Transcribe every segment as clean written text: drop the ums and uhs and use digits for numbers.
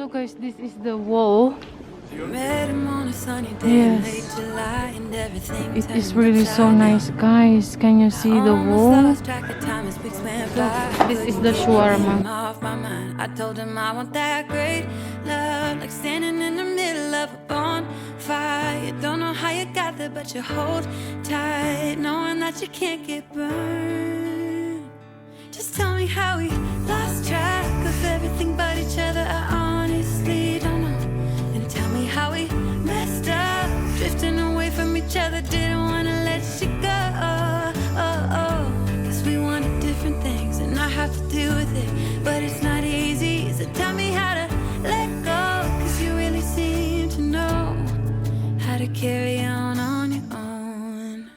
So guys, this is the wall. Yes, it is really so nice, guys. Can you see the wall? So this is the shawarma. I told him I want that great love, like standing in the middle of a bonfire. You don't know how you got there, but you hold tight, knowing that you can't get burned. Just tell me how we lost track of everything but each other. I honestly don't know. And tell me how we messed up, drifting away from each other. Didn't wanna let you go. Cause we wanted different things, and I have to deal with it, but it's not easy. So tell me how to let go, cause you really seem to know how to carry on your own.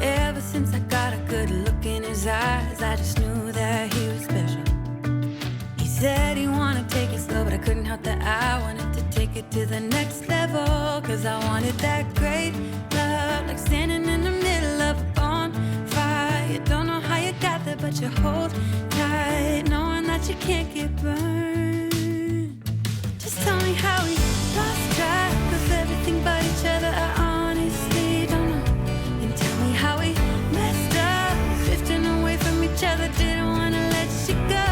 Ever since I got a good look in his eyes, I just knew that he was special. He said he wanted to take it slow, but I couldn't help that I wanted to take it to the next level. Cause I wanted that great love, like standing in the middle of a bonfire. You don't know how you got there, but you hold tight, knowing that you can't get burned. Just tell me how we lost track of everything but each other. I honestly don't know. And tell me how we messed up, drifting away from each other. Didn't wanna let you go.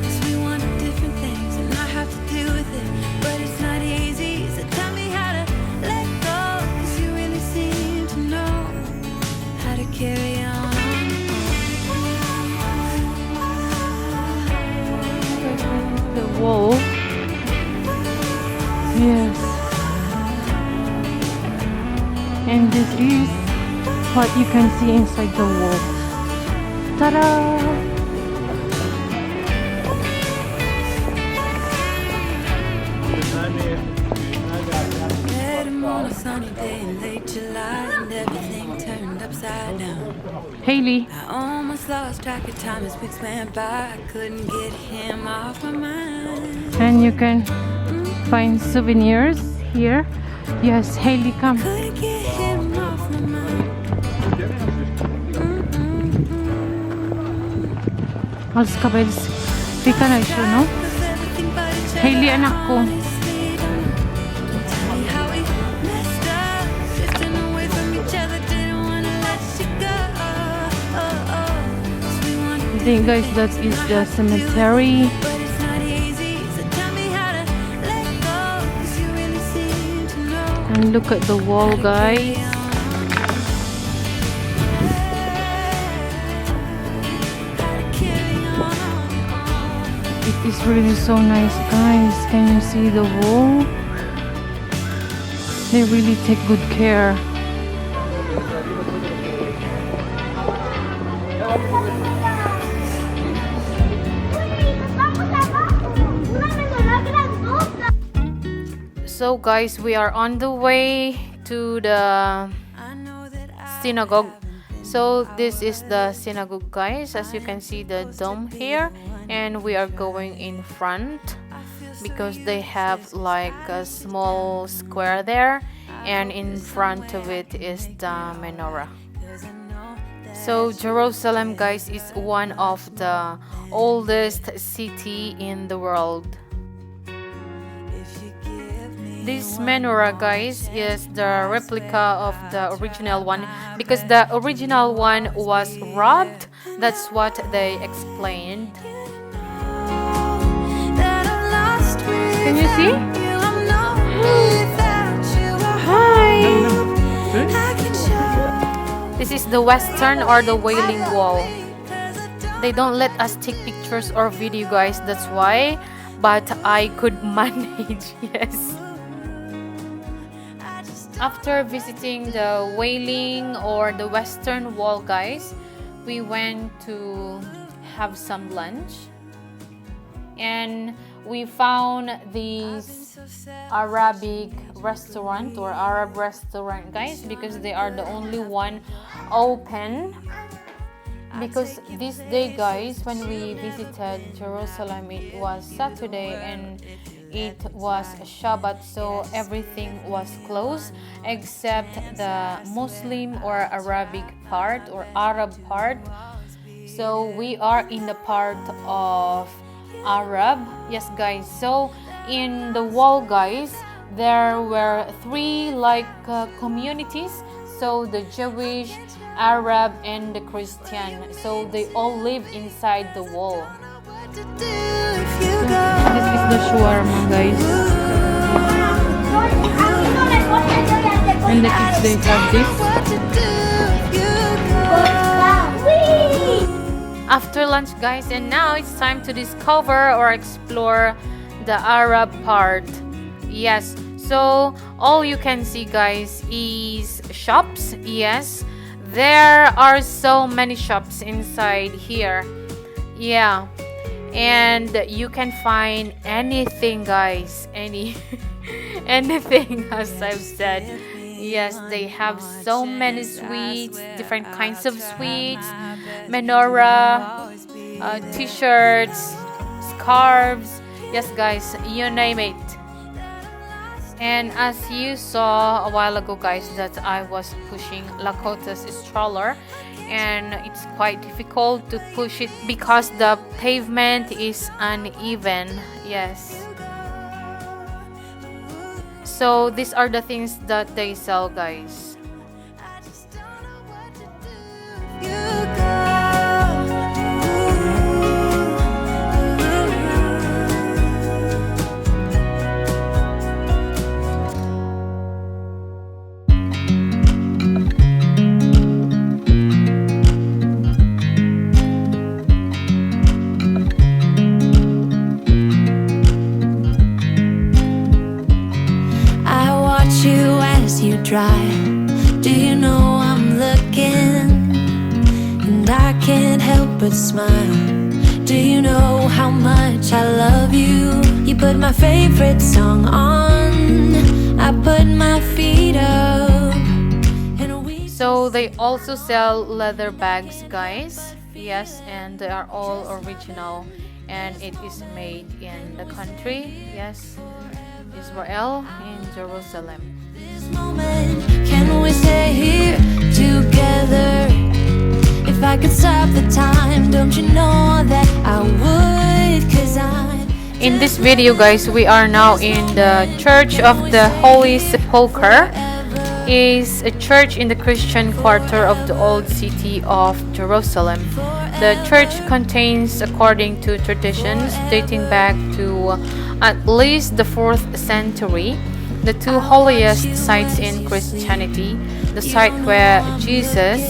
Cause we wanted different things, and I have to deal with it, but it's not easy. So tell me how to let go, cause you really seem to know how to carry on. The wall. Yes. And this is what you can see inside the wall. Ta-da! Met him on a sunny day in late July, and everything turned upside down. Hailey. I almost lost track of time as weeks went by. I couldn't get him off my mind. And you can find souvenirs here. Yes, Hailey, come. Couldn't get him off my mind. Alas ka, Bels. Di ka na issue, no? Cause everything but each other. Hailey, anak ko. Honestly, don't know. Tell me how we messed up, drifting away from each other. Didn't wanna let you go. Cause we wanted I think, guys, that is the cemetery. but it's not easy. So tell me how to let go, cause you really seem to know. And look at the wall, guys. It is really so nice, guys. Can you see the wall? They really take good care. So guys, we are on the way to the synagogue. So this is the synagogue, guys. As you can see the dome here, and we are going in front because they have like a small square there, and in front of it is the menorah. So Jerusalem, guys, is one of the oldest city in the world. This menorah, guys, is the replica of the original one because the original one was robbed. That's what they explained. Can you see? Hi! This is the western or the Wailing Wall. They don't let us take pictures or video, guys, that's why. But I could manage, yes. After visiting the Wailing or the Western Wall, guys, we went to have some lunch. And we found this Arabic restaurant or Arab restaurant, guys, because they are the only one open. Because this day, guys, when we visited Jerusalem, it was Saturday and it was Shabbat, so everything was closed except the Muslim or Arabic part or Arab part. So we are in the part of Arab. Yes, guys. So in the wall, guys, there were three communities. So the Jewish, Arab, and the Christian. So they all live inside the wall. This is the shawarma, guys. And the kids, they have this. After lunch, guys, and now it's time to discover or explore the Arab part. Yes, so all you can see, guys, is shops. Yes, there are so many shops inside here. Yeah, and you can find anything, guys, anything, as I've said. Yes, they have so many sweets, different kinds of sweets, menorah, t-shirts, scarves. Yes, guys, you name it. And as you saw a while ago, guys, that I was pushing Lakota's stroller, and it's quite difficult to push it because the pavement is uneven. Yes. So these are the things that they sell, guys. Drive. Do you know I'm looking? And I can't help but smile. Do you know how much I love you? You put my favorite song on. I put my feet up. So they also sell leather bags, guys. Yes, and they are all original, and it is made in the country. Yes, Israel, in Jerusalem. This moment, can we stay here together? If I could stop the time, don't you know that I would? 'Cause I'm in this video, guys, we are now in the Church of the Holy Sepulchre. Is a church in the Christian quarter of the old city of Jerusalem. The church contains, according to traditions dating back to at least the 4th century, the two holiest sites in Christianity, the site where Jesus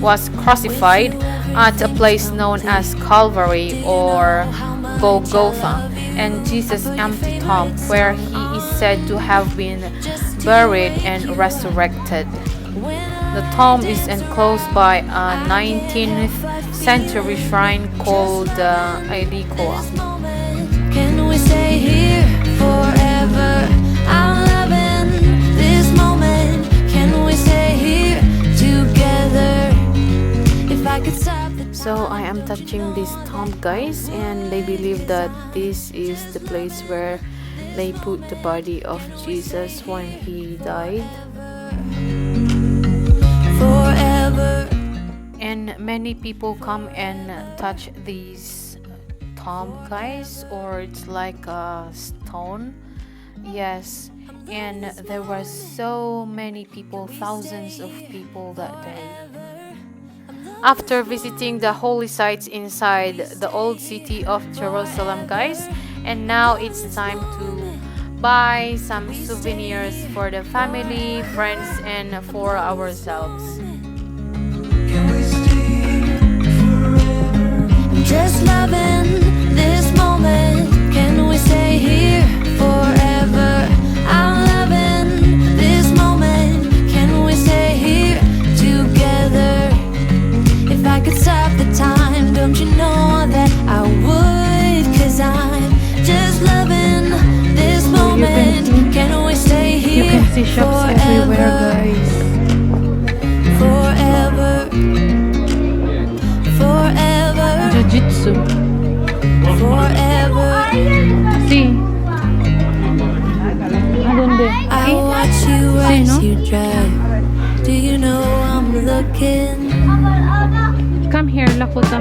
was crucified at a place known as Calvary or Golgotha, and Jesus' empty tomb where he is said to have been buried and resurrected. The tomb is enclosed by a 19th century shrine called Ailikoa. Can we stay here forever? I'm loving this moment. Can we stay here together? If I could stop the time. So I am touching this tomb, guys, and they believe that this is the place where they put the body of Jesus when he died. Forever. And many people come and touch these tomb, guys, or it's like a stone. Yes, and there were so many people, thousands of people that day. After visiting the holy sites inside the old city of Jerusalem, guys, and now it's time to buy some souvenirs for the family, friends, and for ourselves. Just loving this moment. Can we stay here forever? I'm loving this moment. Can we stay here together? If I could stop the time, don't you know that I would? 'Cause I'm just loving this moment. Can we stay here? You can see shops everywhere, guys. Forever. Forever. Jiu-jitsu. Forever. See. I watch you as you drive. Do you know I'm looking? Come here, Lakota.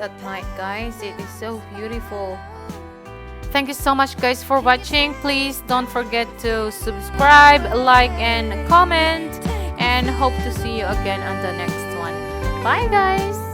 at night, guys. It is so beautiful. Thank you so much, guys, for watching. Please don't forget to subscribe, like, and comment. And hope to see you again on the next one. Bye, guys.